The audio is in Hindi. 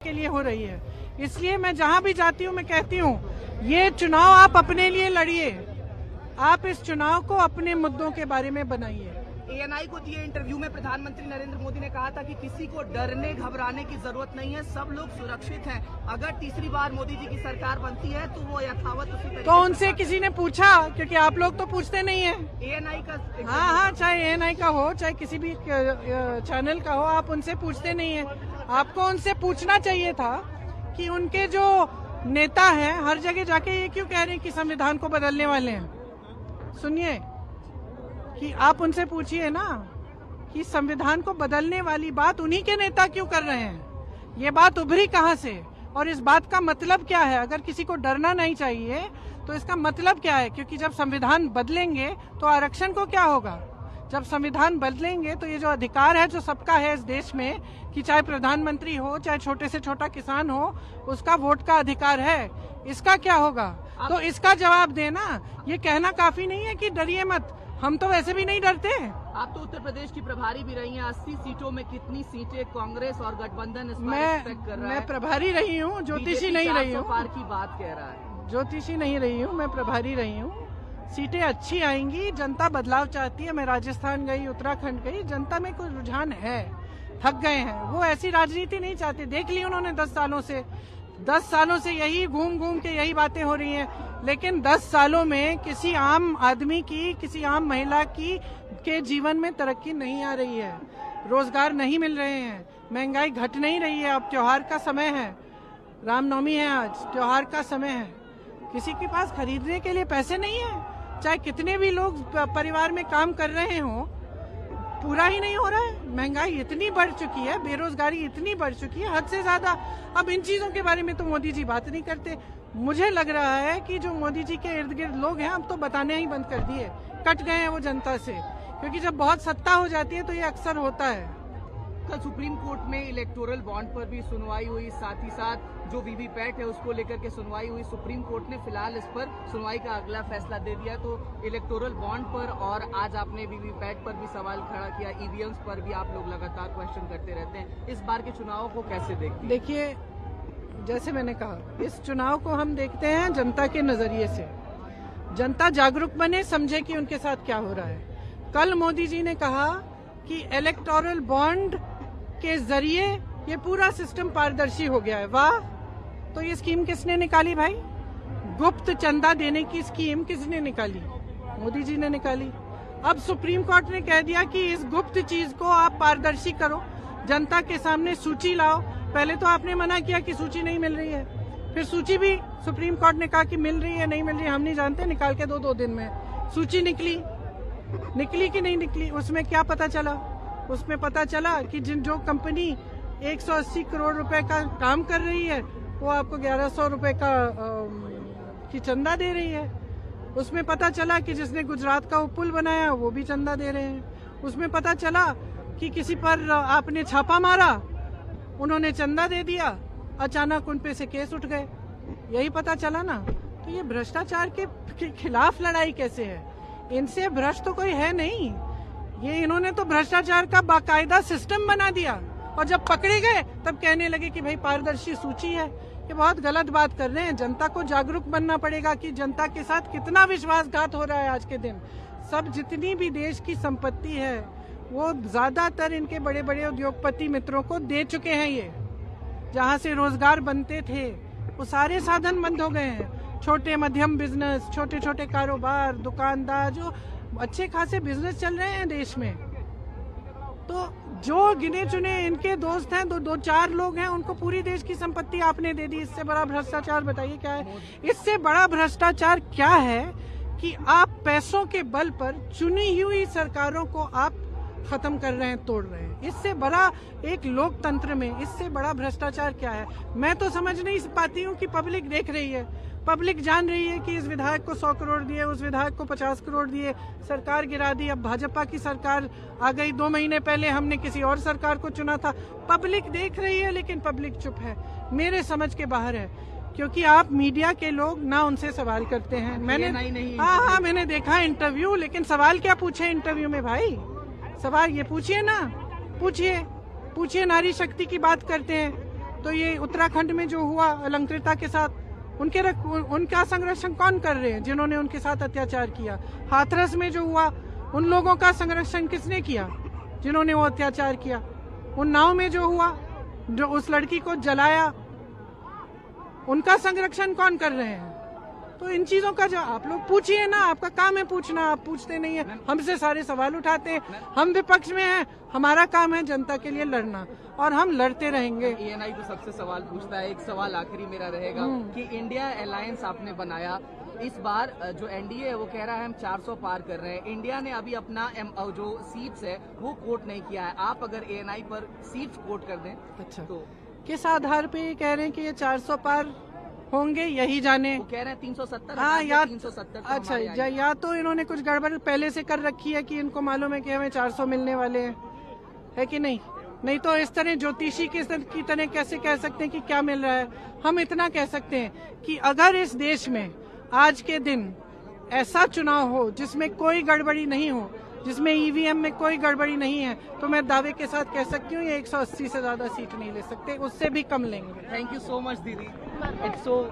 के लिए हो रही है। इसलिए मैं जहां भी जाती हूं मैं कहती हूं, ये चुनाव आप अपने लिए लड़िए, आप इस चुनाव को अपने मुद्दों के बारे में बनाइए। एएनआई को दिए इंटरव्यू में प्रधानमंत्री नरेंद्र मोदी ने कहा था कि किसी को डरने घबराने की जरूरत नहीं है, सब लोग सुरक्षित हैं। अगर तीसरी बार मोदी जी की सरकार बनती है तो वो यथावत उसी तरीके। तो उनसे किसी ने पूछा? क्योंकि आप लोग तो पूछते नहीं है। एएनआई का, हाँ, चाहे एएनआई का हो चाहे किसी भी चैनल का हो, आप उनसे पूछते नहीं है। आपको उनसे पूछना चाहिए था कि उनके जो नेता हैं हर जगह जाके ये क्यों कह रहे हैं कि संविधान को बदलने वाले हैं। सुनिए कि आप उनसे पूछिए ना कि संविधान को बदलने वाली बात उन्हीं के नेता क्यों कर रहे हैं, ये बात उभरी कहां से और इस बात का मतलब क्या है। अगर किसी को डरना नहीं चाहिए तो इसका मतलब क्या है, क्योंकि जब संविधान बदलेंगे तो आरक्षण को क्या होगा। जब संविधान बदलेंगे तो ये जो अधिकार है जो सबका है इस देश में, कि चाहे प्रधानमंत्री हो चाहे छोटे से छोटा किसान हो, उसका वोट का अधिकार है, इसका क्या होगा। तो इसका जवाब देना, ये कहना काफी नहीं है कि डरिए मत, हम तो वैसे भी नहीं डरते। आप तो उत्तर प्रदेश की प्रभारी भी रही हैं, 80 सीटों में कितनी सीटें कांग्रेस और गठबंधन इस बार एक्सपेक्ट कर रहा है? मैं प्रभारी रही हूँ, ज्योतिषी नहीं रही हूँ। पार की बात कह रहा है, ज्योतिषी नहीं रही हूँ, मैं प्रभारी रही हूँ। सीटें अच्छी आएंगी, जनता बदलाव चाहती है। मैं राजस्थान गई, उत्तराखंड गई, जनता में कोई रुझान है, थक गए हैं, वो ऐसी राजनीति नहीं चाहते। देख ली उन्होंने 10 सालों से यही घूम घूम के यही बातें हो रही हैं। लेकिन 10 सालों में किसी आम आदमी की, किसी आम महिला की के जीवन में तरक्की नहीं आ रही है, रोजगार नहीं मिल रहे हैं, महंगाई घट नहीं रही है। अब त्योहार का समय है, रामनवमी है, आज त्योहार का समय है, किसी के पास खरीदने के लिए पैसे नहीं है। चाहे कितने भी लोग परिवार में काम कर रहे हों, पूरा ही नहीं हो रहा है। महंगाई इतनी बढ़ चुकी है, बेरोजगारी इतनी बढ़ चुकी है, हद से ज्यादा। अब इन चीजों के बारे में तो मोदी जी बात नहीं करते। मुझे लग रहा है कि जो मोदी जी के इर्द गिर्द लोग हैं अब तो बताने ही बंद कर दिए, कट गए हैं वो जनता से, क्योंकि जब बहुत सत्ता हो जाती है तो ये अक्सर होता है। कल सुप्रीम कोर्ट में इलेक्टोरल बॉन्ड पर भी सुनवाई हुई, साथ ही साथ जो वीवीपैट है उसको लेकर के सुनवाई हुई। सुप्रीम कोर्ट ने फिलहाल इस पर सुनवाई का अगला फैसला दे दिया। तो इलेक्टोरल बॉन्ड पर और आज आपने वीवीपैट पर भी सवाल खड़ा किया, ईवीएम्स पर भी आप लोग लगातार क्वेश्चन करते रहते हैं। इस बार के चुनाव को कैसे देखते हैं? देखिए, जैसे मैंने कहा, इस चुनाव को हम देखते हैं जनता के नजरिए से। जनता जागरूक बने, समझे कि उनके साथ क्या हो रहा है। कल मोदी जी ने कहा कि इलेक्टोरल बॉन्ड के जरिए ये पूरा सिस्टम पारदर्शी हो गया है। वाह! तो ये स्कीम किसने निकाली भाई? गुप्त चंदा देने की स्कीम किसने निकाली? मोदी जी ने निकाली। अब सुप्रीम कोर्ट ने कह दिया कि इस गुप्त चीज को आप पारदर्शी करो, जनता के सामने सूची लाओ। पहले तो आपने मना किया कि सूची नहीं मिल रही है, फिर सूची भी सुप्रीम कोर्ट ने कहा कि मिल रही है, नहीं मिल रही है हम नहीं जानते, निकाल के दो दिन में। सूची निकली कि नहीं निकली, उसमें क्या पता चला? उसमें पता चला कि जो कंपनी 180 करोड़ रुपए का काम कर रही है वो आपको 1100 रुपए की चंदा दे रही है। उसमें पता चला कि जिसने गुजरात का वो पुल बनाया वो भी चंदा दे रहे हैं। उसमें पता चला कि किसी पर आपने छापा मारा, उन्होंने चंदा दे दिया, अचानक उन पे से केस उठ गए। यही पता चला ना। तो ये भ्रष्टाचार के खिलाफ लड़ाई कैसे है? इनसे भ्रष्ट तो कोई है नहीं। ये इन्होंने तो भ्रष्टाचार का बाकायदा सिस्टम बना दिया, और जब पकड़े गए तब कहने लगे कि भाई पारदर्शी सूची है। ये बहुत गलत बात कर रहे हैं। जनता को जागरूक बनना पड़ेगा कि जनता के साथ कितना विश्वासघात हो रहा है आज के दिन। सब जितनी भी देश की संपत्ति है वो ज्यादातर इनके बड़े बड़े उद्योगपति मित्रों को दे चुके हैं। ये जहाँ से रोजगार बनते थे वो सारे साधन बंद हो गए हैं। छोटे मध्यम बिजनेस, छोटे छोटे कारोबार, दुकानदार, जो अच्छे खासे बिजनेस चल रहे हैं देश में, तो जो गिने चुने इनके दोस्त हैं, दो चार लोग हैं, उनको पूरी देश की संपत्ति आपने दे दी। इससे बड़ा भ्रष्टाचार बताइए क्या है? इससे बड़ा भ्रष्टाचार क्या है कि आप पैसों के बल पर चुनी हुई सरकारों को आप खत्म कर रहे हैं, तोड़ रहे हैं। इससे बड़ा एक लोकतंत्र में इससे बड़ा भ्रष्टाचार क्या है? मैं तो समझ नहीं पाती हूँ कि पब्लिक देख रही है, पब्लिक जान रही है कि इस विधायक को 100 करोड़ दिए, उस विधायक को 50 करोड़ दिए, सरकार गिरा दी। अब भाजपा की सरकार आ गई, 2 महीने पहले हमने किसी और सरकार को चुना था। पब्लिक देख रही है लेकिन पब्लिक चुप है, मेरे समझ के बाहर है, क्योंकि आप मीडिया के लोग ना उनसे सवाल करते हैं। मैंने देखा इंटरव्यू, लेकिन सवाल क्या पूछे इंटरव्यू में भाई? सवाल ये पूछिए ना, पूछिए नारी शक्ति की बात करते हैं, तो ये उत्तराखंड में जो हुआ अलंकृता के साथ, उनका संरक्षण कौन कर रहे हैं जिन्होंने उनके साथ अत्याचार किया? हाथरस में जो हुआ, उन लोगों का संरक्षण किसने किया जिन्होंने वो अत्याचार किया? उन्नाव में जो हुआ, जो उस लड़की को जलाया, उनका संरक्षण कौन कर रहे हैं? तो इन चीजों का जो आप लोग पूछिए ना, आपका काम है पूछना, आप पूछते नहीं है, हमसे सारे सवाल उठाते हैं। हम विपक्ष में हैं, हमारा काम है जनता के लिए लड़ना और हम लड़ते रहेंगे। एएनआई तो सबसे सवाल पूछता है। एक सवाल आखिरी मेरा रहेगा कि इंडिया अलायंस आपने बनाया, इस बार जो एनडीए है वो कह रहा है हम 400 पार कर रहे हैं। इंडिया ने अभी अपना जो सीट्स है वो कोट नहीं किया है। आप अगर एएनआई पर सीट्स कोट कर दें अच्छा तो किस आधार पे ये कह रहे हैं कि ये 400 पार होंगे? यही जाने। वो कह रहे हैं 370। हाँ, या 370 अच्छा, या तो इन्होंने कुछ गड़बड़ पहले से कर रखी है कि इनको मालूम है कि हमें 400 मिलने वाले हैं, है कि नहीं? नहीं तो इस तरह ज्योतिषी की तरह कैसे कह सकते हैं कि क्या मिल रहा है? हम इतना कह सकते हैं कि अगर इस देश में आज के दिन ऐसा चुनाव हो जिसमें कोई गड़बड़ी नहीं हो, जिसमें ईवीएम में कोई गड़बड़ी नहीं है, तो मैं दावे के साथ कह सकती हूँ ये 180 से ज्यादा सीट नहीं ले सकते, उससे भी कम लेंगे। थैंक यू सो मच दीदी। It's so